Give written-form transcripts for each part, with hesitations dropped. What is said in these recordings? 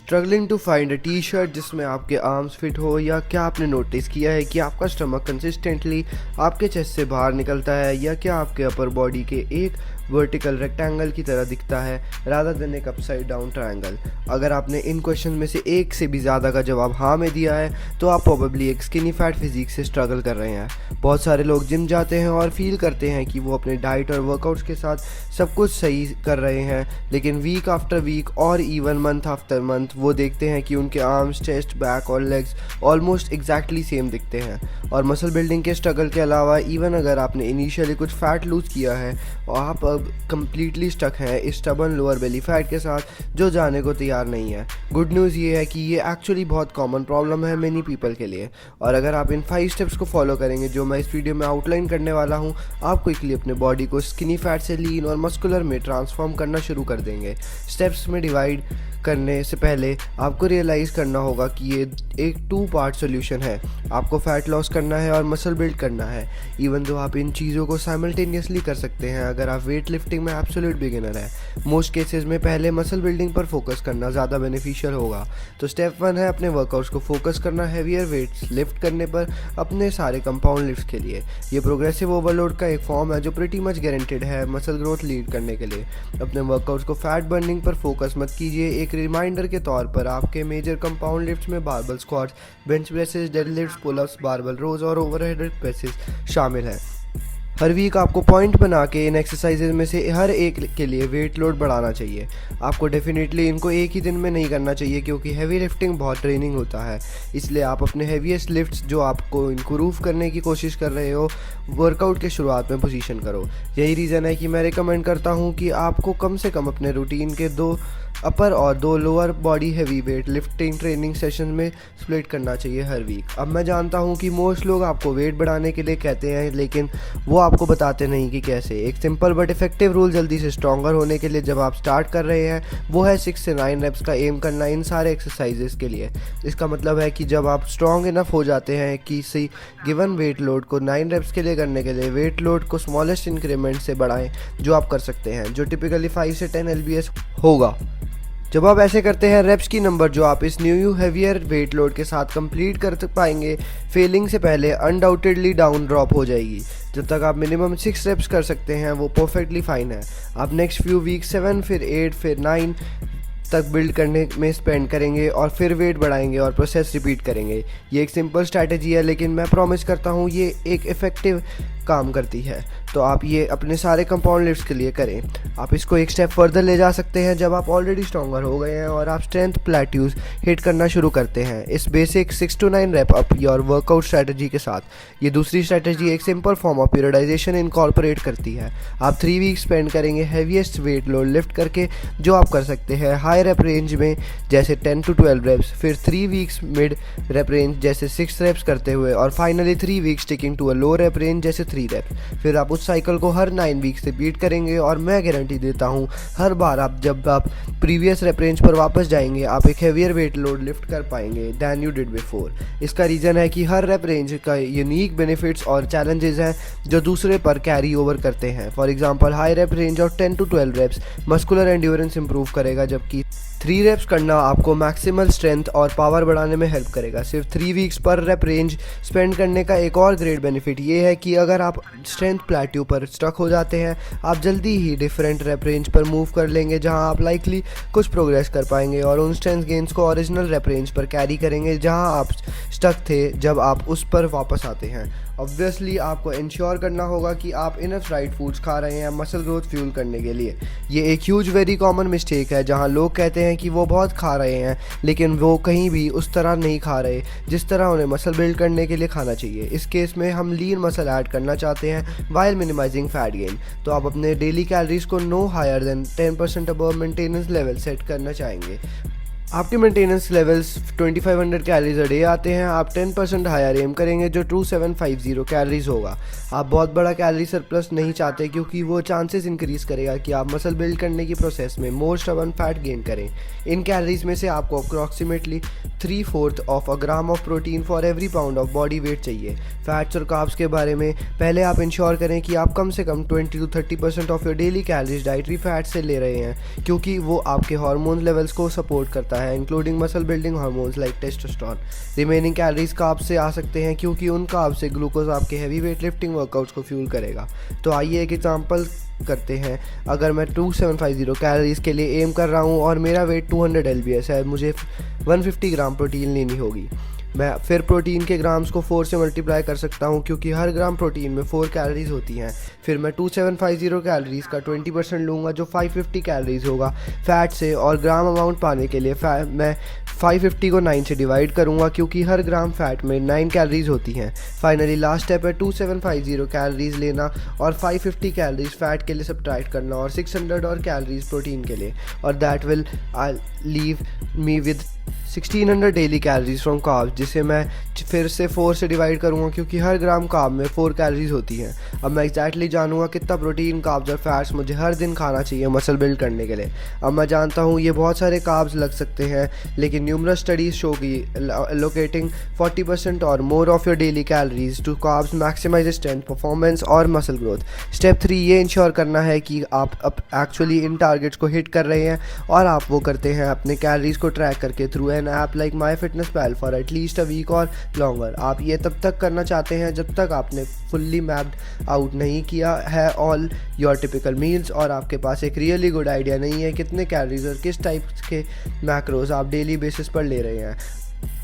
Struggling to find a T shirt जिसमें आपके arms fit हो, या क्या आपने नोटिस किया है कि आपका स्टमक कंसिस्टेंटली आपके चेस्ट से बाहर निकलता है, या क्या आपके अपर बॉडी के एक वर्टिकल रेक्टेंगल की तरह दिखता है रादर देन एक अपसाइड डाउन ट्रायंगल। अगर आपने इन क्वेश्चन में से एक से भी ज़्यादा का जवाब हाँ में दिया है तो आप प्रोबेबली एक स्किनी फैट फिजिक से स्ट्रगल कर रहे हैं। बहुत सारे लोग जिम जाते हैं और फील करते हैं कि वो अपने डाइट और वर्कआउट्स के साथ सब कुछ सही कर रहे हैं, लेकिन वीक आफ्टर वीक और इवन मंथ आफ्टर मंथ वो देखते हैं कि उनके आर्म्स, चेस्ट, बैक और लेग्स ऑलमोस्ट एग्जैक्टली सेम दिखते हैं। और मसल बिल्डिंग के स्ट्रगल के अलावा इवन अगर आपने इनिशियली कुछ फैट लूज़ किया है और आप अब कंप्लीटली स्टक हैं इस स्टबर्न लोअर बेली फैट के साथ जो जाने को तैयार नहीं है। गुड न्यूज़ ये है कि ये एक्चुअली बहुत कॉमन प्रॉब्लम है मेनी पीपल के लिए, और अगर आप इन 5 स्टेप्स को फॉलो करेंगे जो मैं इस वीडियो में आउटलाइन करने वाला हूँ, आप क्विकली अपने बॉडी को स्किनी फैट से लीन और मस्कुलर में ट्रांसफॉर्म करना शुरू कर देंगे। स्टेप्स में डिवाइड करने से पहले आपको रियलाइज़ करना होगा कि ये एक 2 पार्ट सोल्यूशन है। आपको फैट लॉस करना है और मसल बिल्ड करना है। इवन दो आप इन चीज़ों को साइमल्टेनियसली कर सकते हैं अगर आप वेट लिफ्टिंग में एब्सोल्यूट बिगिनर है। मोस्ट केसेस में पहले मसल बिल्डिंग पर फोकस करना ज़्यादा बेनिफिशियल होगा। तो स्टेप 1 है अपने वर्कआउट्स को फोकस करना हैवियर वेट्स लिफ्ट करने पर अपने सारे कंपाउंड लिफ्ट के लिए। ये प्रोग्रेसिव ओवरलोड का एक फॉर्म है जो प्रीटी मच गारंटेड है मसल ग्रोथ लीड करने के लिए। अपने वर्कआउट्स को फैट बर्निंग पर फोकस मत कीजिए। एक रिमाइंडर के तौर पर आपके मेजर कंपाउंड लिफ्ट्स में barbell squats, bench presses, deadlifts, pullups, barbell rows और ओवरहेड प्रेसेस शामिल हैं। हर वीक आपको पॉइंट बना के इन एक्सरसाइजेज में से हर एक के लिए वेट लोड बढ़ाना चाहिए। आपको डेफिनेटली इनको एक ही दिन में नहीं करना चाहिए क्योंकि हैवी लिफ्टिंग बहुत ट्रेनिंग होता है। इसलिए आप अपने हैवीएस्ट लिफ्ट्स जो आपको इम्प्रूव करने की कोशिश कर रहे हो वर्कआउट के शुरुआत में पोजीशन करो। यही रीज़न है कि मैं रिकमेंड करता हूँ कि आपको कम से कम अपने रूटीन के 2 अपर और 2 lower body heavy weight lifting training session में स्प्लिट करना चाहिए हर वीक। अब मैं जानता हूँ कि मोस्ट लोग आपको वेट बढ़ाने के लिए कहते हैं, लेकिन वो आपको बताते नहीं कि कैसे। एक सिंपल बट इफेक्टिव रूल जल्दी से स्ट्रॉन्गर होने के लिए जब आप स्टार्ट कर रहे हैं वो है 6 से 9 रेप्स का एम करना इन सारे एक्सरसाइजेस के लिए। इसका मतलब है कि जब आप स्ट्रॉन्ग इनफ हो जाते हैं किसी गिवन वेट लोड को 9 रेप्स के लिए करने के लिए वेट लोड को स्मॉलेस्ट इंक्रीमेंट से बढ़ाएं जो आप कर सकते हैं, जो टिपिकली 5 से 10 LBS होगा। जब आप ऐसे करते हैं रेप्स की नंबर जो आप इस न्यू हैवियर वेट लोड के साथ कंप्लीट कर पाएंगे फेलिंग से पहले अनडाउटेडली डाउन ड्रॉप हो जाएगी। जब तक आप मिनिमम 6 रेप्स कर सकते हैं वो परफेक्टली फाइन है। आप नेक्स्ट फ्यू वीक 7 फिर 8 फिर 9 तक बिल्ड करने में स्पेंड करेंगे और फिर वेट बढ़ाएंगे और प्रोसेस रिपीट करेंगे। ये एक सिंपल स्ट्रैटेजी है लेकिन मैं प्रॉमिस करता हूँ ये एक इफ़ेक्टिव काम करती है। तो आप ये अपने सारे कंपाउंड लिफ्ट्स के लिए करें। आप इसको एक स्टेप फर्दर ले जा सकते हैं जब आप ऑलरेडी स्ट्रॉन्गर हो गए हैं और आप स्ट्रेंथ प्लेट्यूज हिट करना शुरू करते हैं इस basic 6 to 9 rape up your workout strategy के साथ। ये दूसरी स्ट्रैटेजी एक simple form of periodisation incorporate करती है। आप 3 वीक स्पेंड करेंगे हैवीएस्ट वेट लोड लिफ्ट करके जो आप कर सकते हैं हाई रेप रेंज में जैसे 10 to 12 रेप्स, फिर 3 वीक्स मिड रेप रेंज जैसे 6 रेप्स करते हुए, और finally 3 weeks sticking to a low rep range जैसे 3 रेप्स। फिर आप उस साइकिल को हर 9 वीक्स से बीट करेंगे और मैं गारंटी देता हूँ हर बार जब आप प्रीवियस रेप रेंज पर वापस जाएंगे आप एक हैवियर वेट लोड लिफ्ट कर पाएंगे दैन यू डिड बिफोर। इसका रीज़न है कि हर रेप रेंज का यूनिक बेनिफिट्स और चैलेंजेस हैं जो दूसरे पर कैरी ओवर करते हैं। For example high rep range और 10 to 12 reps muscular endurance improve करेगा, जबकि 3 रेप्स करना आपको मैक्सिमल स्ट्रेंथ और पावर बढ़ाने में हेल्प करेगा। सिर्फ 3 वीक्स पर रेप रेंज स्पेंड करने का एक और ग्रेट बेनिफिट ये है कि अगर आप स्ट्रेंथ प्लेट्यू पर स्टक हो जाते हैं आप जल्दी ही डिफरेंट रेप रेंज पर मूव कर लेंगे जहां आप लाइकली कुछ प्रोग्रेस कर पाएंगे और उन स्ट्रेंथ गेन्स को ओरिजिनल रेप रेंज पर कैरी करेंगे जहां आप स्टक थे जब आप उस पर वापस आते हैं। ऑब्वियसली आपको इंश्योर करना होगा कि आप इनफ राइट फूड्स खा रहे हैं मसल ग्रोथ फ्यूल करने के लिए। ये एक ह्यूज वेरी कॉमन मिस्टेक है जहां लोग कहते हैं कि वो बहुत खा रहे हैं लेकिन वो कहीं भी उस तरह नहीं खा रहे जिस तरह उन्हें मसल बिल्ड करने के लिए खाना चाहिए। इस केस में हम लीन मसल ऐड करना चाहते हैं वाइल मिनिमाइजिंग फैट गेन, तो आप अपने डेली कैलोरीज को no higher than 10% above maintenance level set करना चाहेंगे। आपके maintenance levels 2500 calories a day आते हैं, आप 10% हायर एम करेंगे जो 2750 कैलोरीज होगा। आप बहुत बड़ा कैलोरी सरप्लस नहीं चाहते क्योंकि वो चांसेस इंक्रीज करेगा कि आप मसल बिल्ड करने की प्रोसेस में मोर स्टबर्न फैट गेन करें। इन कैलोरीज में से आपको approximately 3/4 of a gram of protein for every pound of body weight चाहिए। फैट्स और कार्ब्स के बारे में पहले आप इंश्योर करें कि आप कम से कम 20 to 30% of your daily calories dietary fat से ले रहे हैं क्योंकि वो आपके हार्मोन लेवल्स को सपोर्ट करता करता है, including muscle building hormones like testosterone. Remaining calories carbs से आ सकते हैं क्योंकि उन कार्ब्स से ग्लूकोज आपके हैवी वेट लिफ्टिंग वर्कआउट्स को फ्यूल करेगा। तो आइए एक एग्जांपल करते हैं। अगर मैं 2750 कैलोरीज के लिए एम कर रहा हूँ और मेरा वेट 200 lbs है, मुझे 150 ग्राम प्रोटीन लेनी होगी। मैं फिर प्रोटीन के ग्राम्स को 4 से मल्टीप्लाई कर सकता हूँ क्योंकि हर ग्राम प्रोटीन में 4 कैलोरीज होती हैं। फिर मैं 2750 कैलोरीज का 20% लूँगा जो 550 कैलोरीज होगा फैट से, और ग्राम अमाउंट पाने के लिए मैं 550 को 9 से डिवाइड करूँगा क्योंकि हर ग्राम फैट में 9 कैलोरीज होती हैं। फाइनली लास्ट स्टेप है 2750 कैलोरीज लेना और 550 कैलोरीज फैट के लिए सब्ट्रैक्ट करना और 600 और कैलोरीज प्रोटीन के लिए, और that will leave me with 1600 daily calories from carbs, जिसे मैं फिर से 4 से डिवाइड करूँगा क्योंकि हर ग्राम कार्ब में 4 कैलोरीज होती हैं। अब मैं एग्जैक्टली जानूंगा कितना प्रोटीन, कार्ब्स और फैट्स मुझे हर दिन खाना चाहिए मसल बिल्ड करने के लिए। अब मैं जानता हूँ ये बहुत सारे कार्ब्स लग सकते हैं, लेकिन न्यूमरस स्टडीज शो की एलोकेटिंग 40% और more of your daily calories to carbs maximize strength, performance और मसल ग्रोथ। स्टेप 3 ये इंश्योर करना है कि आप एक्चुअली इन टारगेट्स को हिट कर रहे हैं, और आप वो करते हैं अपने कैलोरीज को ट्रैक करके through an app like MyFitnessPal for at least a week और लॉन्गर। आप ये तब तक करना चाहते हैं जब तक आपने फुल्ली मैप्ड आउट नहीं किया है ऑल योर टिपिकल मील्स, और आपके पास एक रियली गुड आइडिया नहीं है कितने कैलोरीज और किस टाइप के मैक्रोज आप डेली बेसिस पर ले रहे हैं।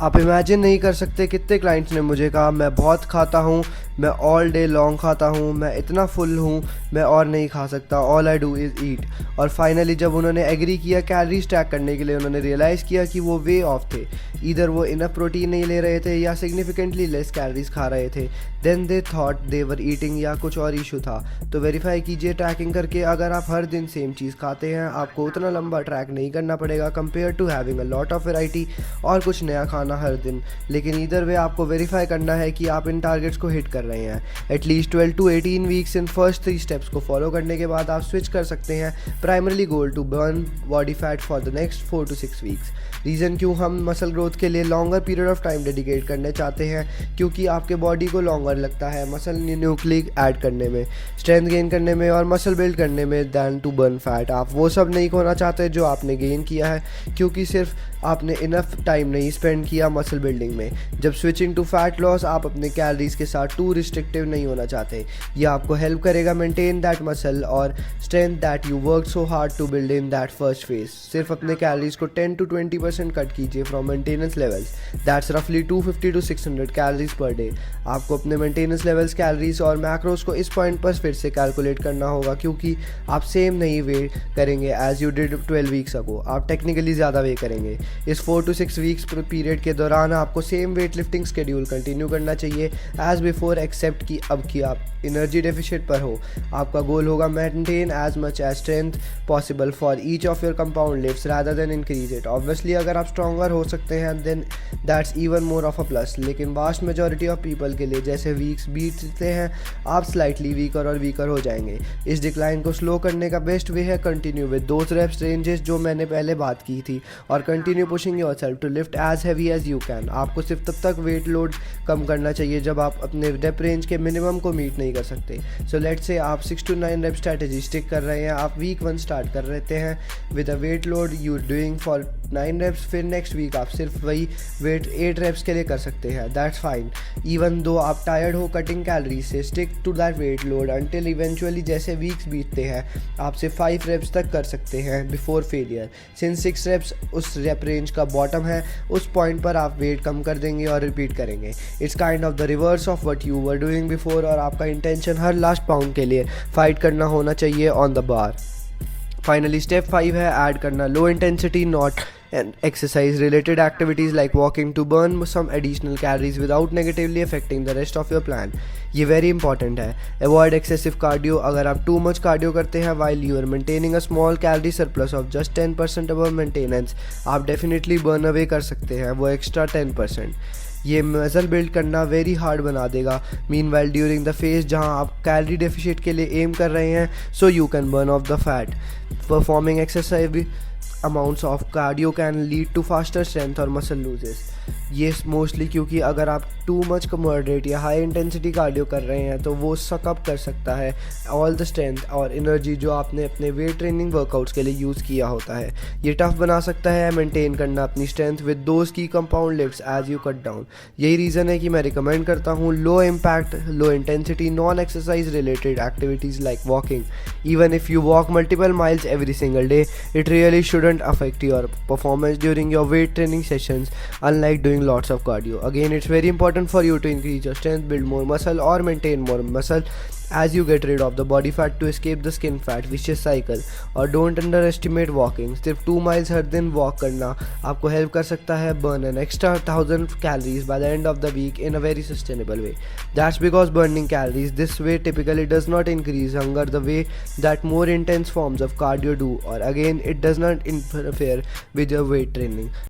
आप इमेजिन नहीं कर सकते कितने क्लाइंट्स ने मुझे कहा मैं बहुत खाता हूँ, मैं ऑल डे लॉन्ग खाता हूँ, मैं इतना फुल हूँ, मैं और नहीं खा सकता, ऑल आई डू इज़ ईट। और फाइनली जब उन्होंने एग्री किया कैलोरीज ट्रैक करने के लिए, उन्होंने रियलाइज़ किया कि वो वे ऑफ थे, इधर वो इनफ प्रोटीन नहीं ले रहे थे या सिग्निफिकेंटली लेस कैलोरीज खा रहे थे, then they thought they were eating, या कुछ और इशू था। तो वेरीफाई कीजिए ट्रैकिंग करके, अगर आप हर दिन सेम चीज़ खाते हैं आपको उतना लंबा ट्रैक नहीं करना पड़ेगा compare to having a lot of variety और कुछ नया खाना हर दिन। लेकिन इधर वे आपको वेरीफाई करना है कि आप इन टारगेट्स को हिट कर रहे हैं। At least 12 to 18 weeks in first 3 steps को फॉलो करने के बाद आप स्विच कर सकते हैं primarily goal to burn body fat for the next 4 to 6 weeks. Reason क्यों हम मसल ग्रोथ के लिए longer period of time dedicate करने चाहते हैं, क्योंकि आपके बॉडी को लॉन्गर लगता है मसल न्यूक्लिक ऐड करने में, स्ट्रेंथ गेन करने में और मसल बिल्ड करने में दैन टू बर्न फैट। आप वो सब नहीं खोना चाहते जो आपने गेन किया है, क्योंकि सिर्फ आपने इनफ टाइम नहीं स्पेंड किया मसल बिल्डिंग में। जब स्विचिंग टू फैट लॉस आप अपने कैलोरीज के साथ टू रिस्ट्रिक्टिव नहीं होना चाहते। यह आपको हेल्प करेगा मेंटेन दैट मसल और strength that you work so hard to build in that first phase. सिर्फ अपने कैलोरीज को 10 to 20% कट कीजिए फ्रॉम मेंटेनेंस लेवल्स, दैट्स रफली 250 to 600 कैलोरीज पर डे। आपको अपने मेंटेनेंस लेवल्स, कैलोरीज और मैक्रोज को इस पॉइंट पर फिर से कैलकुलेट करना होगा, क्योंकि आप सेम नहीं वे करेंगे as you did 12 weeks ago, आप टेक्निकली ज़्यादा वे करेंगे। इस 4 to 6 वीक्स पीरियड के दौरान आपको same weight lifting schedule continue करना चाहिए एज बिफोर, एक्सेप्ट कि अब कि आप एनर्जी डेफिशिट पर हो। आपका गोल होगा maintain as much as strength possible for each of your compound lifts rather than increase it. Obviously अगर आप स्ट्रॉन्गर हो सकते हैं then that's even more of a plus, लेकिन वास्ट मेजॉरिटी ऑफ पीपल के लिए जैसे वीक्स बीतते हैं आप स्लाइटली वीकर और वीकर हो जाएंगे। इस डिक्लाइन को स्लो करने का बेस्ट वे है continue with those reps ranges जो मैंने पहले बात की थी, और continue pushing yourself to lift as heavy as you can. आपको सिर्फ तब तक वेट लोड कम करना चाहिए जब आप अपने रेप रेंज के मिनिमम को मीट नहीं कर सकते। सो लेट्स से आप 6 to 9 रेप स्ट्रैटेजी स्टिक कर रहे हैं, आप वीक 1 स्टार्ट कर रहते हैं with a weight load you doing for 9 reps, फिर नेक्स्ट वीक आप सिर्फ वही वेट 8 रेप्स के लिए कर सकते हैं, दैट्स फाइन। इवन दो आप टायर्ड हो कटिंग कैलोरीज से, stick to that weight load until eventually जैसे वीक्स बीतते हैं आप सिर्फ 5 रेप्स तक कर सकते हैं बिफोर फेलियर। सिंस 6 रेप्स उस रेप रेंज का बॉटम है, उस पॉइंट पर आप वेट कम कर देंगे और रिपीट करेंगे। It's kind of the reverse of what you were doing before, और आपका इंटेंशन हर लास्ट पाउंड के लिए फाइट करना होना चाहिए on the bar. Finally step 5 है ऐड करना low intensity not and exercise related activities like walking to burn some additional calories without negatively affecting the rest of your plan। ये very important है। Avoid excessive cardio। अगर आप too much cardio करते हैं while you are maintaining a small calorie surplus of just 10% above maintenance, आप definitely burn away कर सकते हैं वो extra 10%। ये मसल बिल्ड करना वेरी हार्ड बना देगा मीनवाइल ड्यूरिंग द फेज जहां आप कैलोरी डेफिशिट के लिए एम कर रहे हैं, so you can burn of the fat. Performing exercise भी amounts of cardio can lead to faster strength or muscle losses. ये मोस्टली क्योंकि अगर आप टू मच मॉडरेट या हाई इंटेंसिटी कार्डियो कर रहे हैं तो वो सकअप कर सकता है ऑल द स्ट्रेंथ और एनर्जी जो आपने अपने वेट ट्रेनिंग वर्कआउट्स के लिए यूज़ किया होता है. ये टफ बना सकता है मेंटेन करना अपनी strength with those key compound lifts as you cut down. यही रीज़न है कि मैं रिकमेंड करता हूँ low impact low intensity non exercise related activities like walking. Even if you walk multiple miles every single day, it really shouldn't affect your performance during your weight training sessions, unlike doing lots of cardio. Again, it's very important for you to increase your strength, build more muscle or maintain more muscle as you get rid of the body fat to escape the skin fat vicious cycle. और don't underestimate walking. सिर्फ 2 miles हर दिन walk करना आपको help कर सकता है burn an extra 1000 calories by the end of the week in a very sustainable way. That's because burning calories this way typically does not increase hunger the way that more intense forms of cardio do, or again it does not interfere with your weight training.